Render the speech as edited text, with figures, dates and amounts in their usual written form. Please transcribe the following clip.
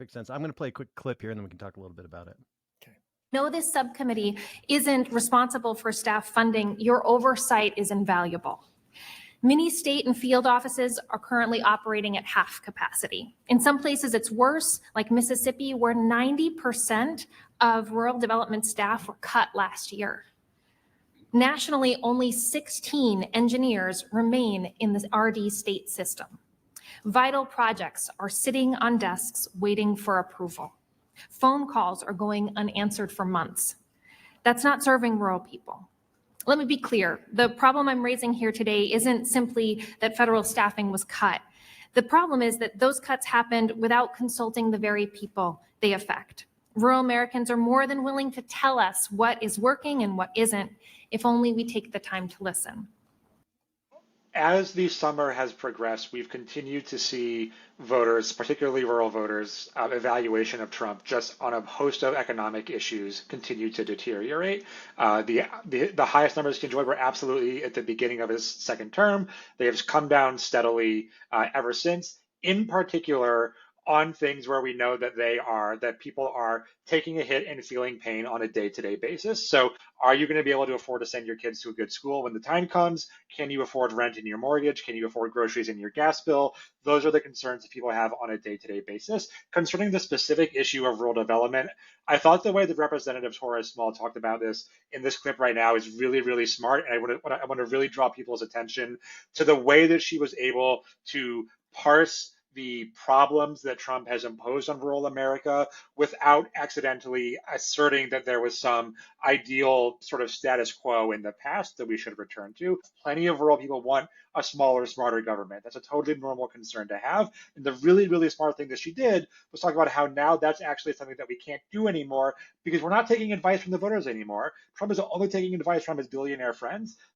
Makes sense. I'm going to play a quick clip here and then we can talk a little bit about it. No, this subcommittee isn't responsible for staff funding. Your oversight is invaluable. Many state and field offices are currently operating at half capacity. In some places it's worse, like Mississippi, where 90% of rural development staff were cut last year. Nationally, only 16 engineers remain in the RD state system. Vital projects are sitting on desks waiting for approval. Phone calls are going unanswered for months. That's not serving rural people. Let me be clear. The problem I'm raising here today isn't simply that federal staffing was cut. The problem is that those cuts happened without consulting the very people they affect. Rural Americans are more than willing to tell us what is working and what isn't, if only we take the time to listen. As the summer has progressed, we've continued to see voters, particularly rural voters, evaluation of Trump just on a host of economic issues continue to deteriorate. The highest numbers he enjoyed were absolutely at the beginning of his second term. They have come down steadily ever since, in particular on things where we know that people are taking a hit and feeling pain on a day-to-day basis. So are you going to be able to afford to send your kids to a good school when the time comes? Can you afford rent in your mortgage? Can you afford groceries in your gas bill? Those are the concerns that people have on a day-to-day basis. Concerning the specific issue of rural development, I thought the way that Representative Torres Small talked about this in this clip right now is really, really smart. And I want to really draw people's attention to the way that she was able to parse the problems that Trump has imposed on rural America without accidentally asserting that there was some ideal sort of status quo in the past that we should return to. Plenty of rural people want a smaller, smarter government. That's a totally normal concern to have. And the really, really smart thing that she did was talk about how now that's actually something that we can't do anymore because we're not taking advice from the voters anymore. Trump is only taking advice from his billionaire friends.